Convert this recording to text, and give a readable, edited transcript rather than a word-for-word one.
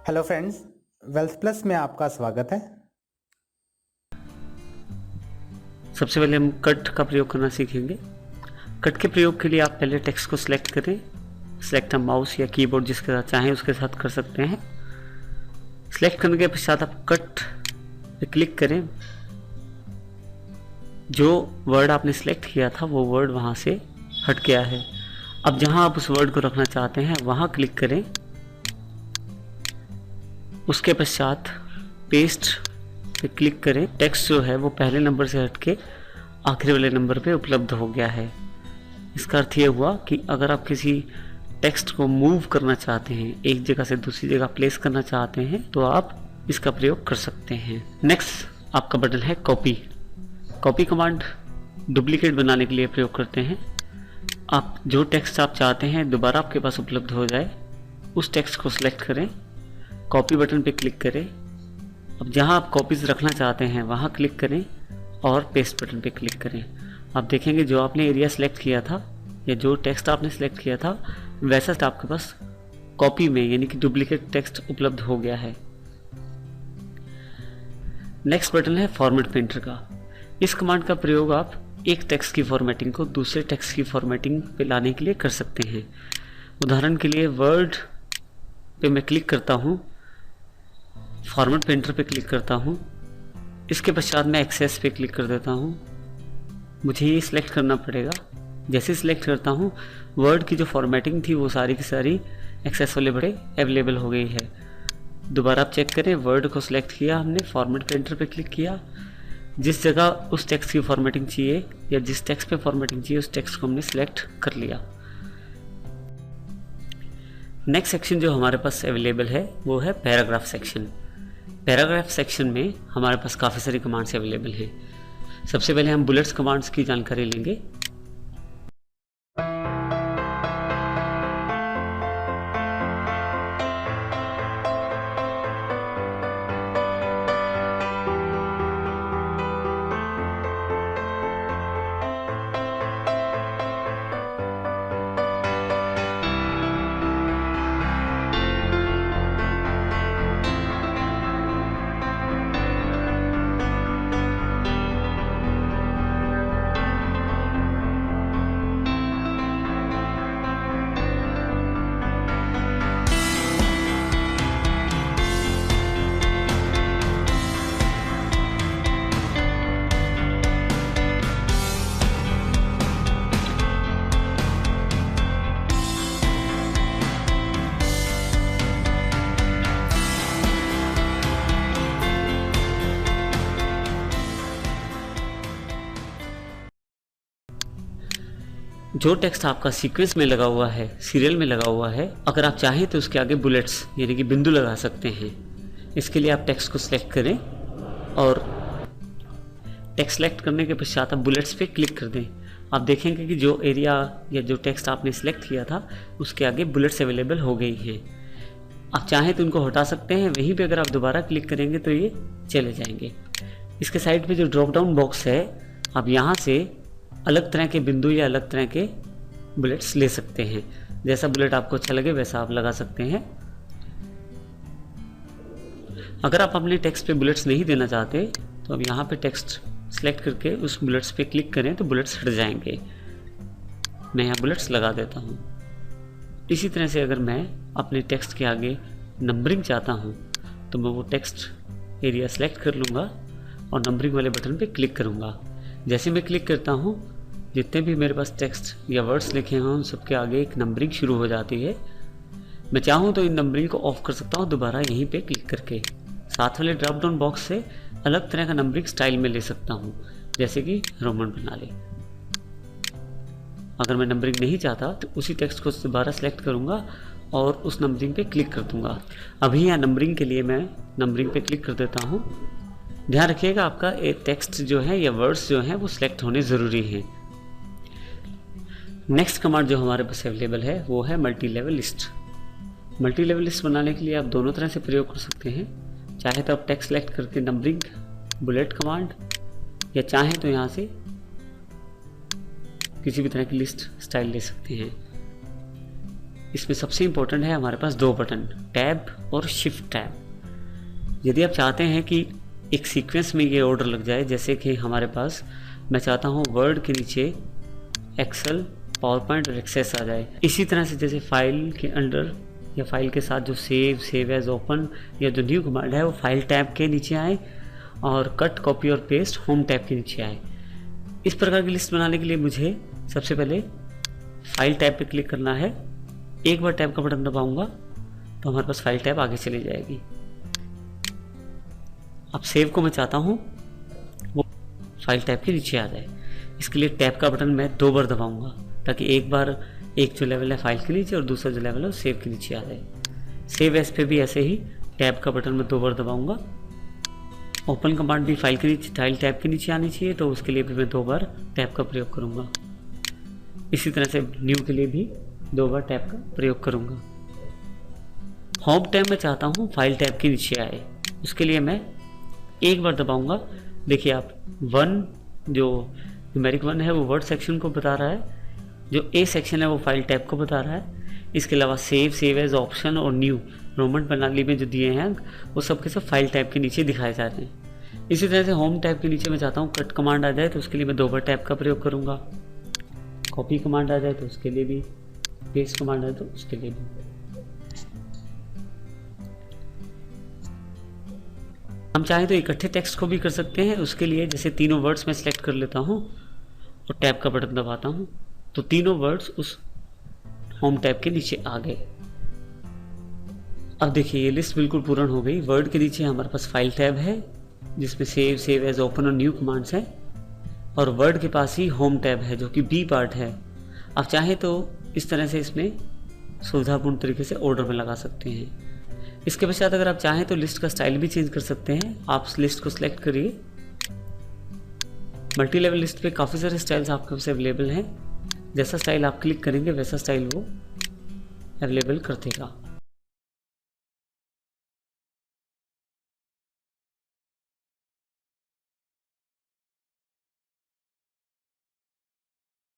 Hello friends, wealth plus में आपका स्वागत है। सबसे पहले हम कट का प्रयोग करना सीखेंगे। कट के प्रयोग के लिए आप पहले टेक्स्ट को सिलेक्ट करें। सिलेक्ट हम माउस या कीबोर्ड जिसके साथ चाहें उसके साथ कर सकते हैं। सिलेक्ट करने के पश्चात आप कट पे क्लिक करें। जो वर्ड आपने सिलेक्ट किया था वो वर्ड वहाँ से हट गया है। अब जहाँ आप उस वर्ड को रखना चाहते हैं वहाँ क्लिक करें। उसके पश्चात पेस्ट पे क्लिक करें। टेक्स्ट जो है वो पहले नंबर से हटके आखिरी वाले नंबर पे उपलब्ध हो गया है। इसका अर्थ ये हुआ कि अगर आप किसी टेक्स्ट को मूव करना चाहते हैं, एक जगह से दूसरी जगह प्लेस करना चाहते हैं, तो आप इसका प्रयोग कर सकते हैं। नेक्स्ट आपका बटन है कॉपी। कॉपी कमांड डुप्लीकेट बनाने के लिए प्रयोग करते हैं। आप जो टेक्स्ट आप चाहते हैं दोबारा आपके पास उपलब्ध हो जाए, उस टेक्स्ट को सिलेक्ट करें, कॉपी बटन पे क्लिक करें। अब जहां आप कॉपीज रखना चाहते हैं वहां क्लिक करें और पेस्ट बटन पे क्लिक करें। आप देखेंगे जो आपने एरिया सेलेक्ट किया था या जो टेक्स्ट आपने सेलेक्ट किया था वैसा आपके पास कॉपी में यानी कि डुप्लीकेट टेक्स्ट उपलब्ध हो गया है। नेक्स्ट बटन है फॉर्मेट पेंटर का। इस कमांड का प्रयोग आप एक टेक्स्ट की फॉर्मेटिंग को दूसरे टेक्स्ट की फॉर्मेटिंग पे लाने के लिए कर सकते हैं। उदाहरण के लिए वर्ड पे मैं क्लिक करता हूँ, फॉर्मेट पेंटर पे क्लिक करता हूँ। इसके पश्चात मैं एक्सेस पे क्लिक कर देता हूँ। मुझे ये सिलेक्ट करना पड़ेगा। जैसे सिलेक्ट करता हूँ वर्ड की जो फॉर्मेटिंग थी वो सारी की सारी एक्सेस वाले बड़े अवेलेबल हो गई है। दोबारा आप चेक करें, वर्ड को सिलेक्ट किया हमने, फॉर्मेट पेंटर पे क्लिक किया, जिस जगह उस टेक्स्ट की फॉर्मेटिंग चाहिए या जिस टेक्स्ट पे फॉर्मेटिंग चाहिए उस टेक्स्ट को हमने सिलेक्ट कर लिया। नेक्स्ट सेक्शन जो हमारे पास अवेलेबल है वो है पैराग्राफ सेक्शन। पैराग्राफ सेक्शन में हमारे पास काफ़ी सारी कमांड्स अवेलेबल हैं। सबसे पहले हम बुलेट्स कमांड्स की जानकारी लेंगे। जो टेक्स्ट आपका सीक्वेंस में लगा हुआ है, सीरियल में लगा हुआ है, अगर आप चाहें तो उसके आगे बुलेट्स यानी कि बिंदु लगा सकते हैं। इसके लिए आप टेक्स्ट को सिलेक्ट करें और टेक्स्ट सेलेक्ट करने के पश्चात आप बुलेट्स पे क्लिक कर दें। आप देखेंगे कि जो एरिया या जो टेक्स्ट आपने सिलेक्ट किया था उसके आगे बुलेट्स अवेलेबल हो गई हैं। आप चाहें तो उनको हटा सकते हैं। वहीं पे अगर आप दोबारा क्लिक करेंगे तो ये चले जाएंगे। इसके साइड पे जो ड्रॉप डाउन बॉक्स है, आप यहाँ से अलग तरह के बिंदु या अलग तरह के बुलेट्स ले सकते हैं। जैसा बुलेट आपको अच्छा लगे वैसा आप लगा सकते हैं। अगर आप अपने टेक्स्ट पे बुलेट्स नहीं देना चाहते तो अब यहाँ पे टेक्स्ट सेलेक्ट करके उस बुलेट्स पे क्लिक करें तो बुलेट्स हट जाएंगे। मैं यहाँ बुलेट्स लगा देता हूँ। इसी तरह से अगर मैं अपने टेक्स्ट के आगे नंबरिंग चाहता हूँ तो मैं वो टेक्स्ट एरिया सेलेक्ट कर लूँगा और नंबरिंग वाले बटन पे क्लिक करूँगा। जैसे मैं क्लिक करता हूँ जितने भी मेरे पास टेक्स्ट या वर्ड्स लिखे हैं उन सबके आगे एक नंबरिंग शुरू हो जाती है। मैं चाहूँ तो इन नंबरिंग को ऑफ कर सकता हूँ दोबारा यहीं पे क्लिक करके। साथ वाले ड्रॉप डाउन बॉक्स से अलग तरह का नंबरिंग स्टाइल में ले सकता हूँ, जैसे कि रोमन बना ले। अगर मैं नंबरिंग नहीं चाहता तो उसी टेक्स्ट को दोबारा सेलेक्ट करूँगा और उस नंबरिंग पे क्लिक कर दूँगा। अभी यहाँ नंबरिंग के लिए मैं नंबरिंग पे क्लिक कर देता हूँ। ध्यान रखिएगा आपका एक टेक्स्ट जो है या वर्ड्स जो हैं वो सिलेक्ट होने ज़रूरी हैं। नेक्स्ट कमांड जो हमारे पास अवेलेबल है वो है multi level list. Multi level list बनाने के लिए आप दोनों तरह से प्रयोग कर सकते हैं। चाहे तो आप टेक्स्ट सेलेक्ट करके नंबरिंग बुलेट कमांड, या चाहें तो यहाँ से किसी भी तरह की लिस्ट स्टाइल ले सकते हैं। इसमें सबसे इम्पोर्टेंट है हमारे पास दो बटन, टैब और शिफ्ट टैब। यदि आप चाहते हैं कि एक सीक्वेंस में ये ऑर्डर लग जाए, जैसे कि हमारे पास मैं चाहता हूँ वर्ड के नीचे एक्सेल, पावर पॉइंट और एक्सेस आ जाए, इसी तरह से जैसे फाइल के अंडर या फाइल के साथ जो सेव एज, ओपन या जो न्यू कमांड है वो फाइल टैब के नीचे आए और कट, कॉपी और पेस्ट होम टैब के नीचे आए। इस प्रकार की लिस्ट बनाने के लिए मुझे सबसे पहले फाइल टैब पे क्लिक करना है। एक बार टैब का बटन दबाऊंगा तो हमारे पास फाइल टैब आगे चली जाएगी। अब सेव को मैं चाहता हूँ वो फाइल टैब के नीचे आ जाए। इसके लिए टैब का बटन मैं 2 बार दबाऊंगा ताकि एक बार एक जो लेवल है फाइल के नीचे और दूसरा जो लेवल है वो सेव के नीचे आ जाए। सेव एज पे भी ऐसे ही टैब का बटन मैं 2 बार दबाऊंगा। ओपन कमांड भी फाइल के नीचे, फाइल टैब के नीचे आनी चाहिए, तो उसके लिए भी मैं 2 बार टैब का प्रयोग करूंगा। इसी तरह से न्यू के लिए भी 2 बार टैब का प्रयोग करूंगा। होम टैब में चाहता हूँ फाइल टैब के नीचे आए, उसके लिए मैं एक बार दबाऊंगा। देखिए आप 1 जो न्यूमेरिक 1 है वो वर्ड सेक्शन को बता रहा है, जो ए सेक्शन है वो फाइल टैब को बता रहा है। इसके अलावा सेव एज, ऑप्शन और न्यू रोमन प्रणाली में जो दिए हैं वो सब के सब फाइल टैब के नीचे दिखाए जा रहे हैं। इसी तरह से होम टैब के नीचे मैं चाहता हूँ कट कमांड आ जाए, तो उसके लिए मैं 2 बार टैब का प्रयोग करूँगा। कॉपी कमांड आ जाए तो उसके लिए भी, पेस्ट कमांड आए तो उसके लिए भी। हम चाहें तो इकट्ठे टेक्स्ट को भी कर सकते हैं। उसके लिए जैसे तीनों वर्ड्स मैं सिलेक्ट कर लेता हूँ और टैब का बटन दबाता हूँ तो तीनों वर्ड्स उस होम टैब के नीचे आ गए। अब देखिए ये लिस्ट बिल्कुल पूर्ण हो गई। वर्ड के नीचे हमारे पास फाइल टैब है जिसमें सेव एज, ओपन और न्यू कमांड्स हैं, और वर्ड के पास ही होम टैब है जो कि बी पार्ट है। आप चाहें तो इस तरह से इसमें सुविधापूर्ण तरीके से ऑर्डर में लगा सकते हैं। इसके पश्चात अगर आप चाहें तो लिस्ट का स्टाइल भी चेंज कर सकते हैं। आप लिस्ट को सिलेक्ट करिए। मल्टी लेवल लिस्ट पे काफ़ी सारे स्टाइल्स आपके पास अवेलेबल हैं। जैसा स्टाइल आप क्लिक करेंगे वैसा स्टाइल वो अवेलेबल कर देगा।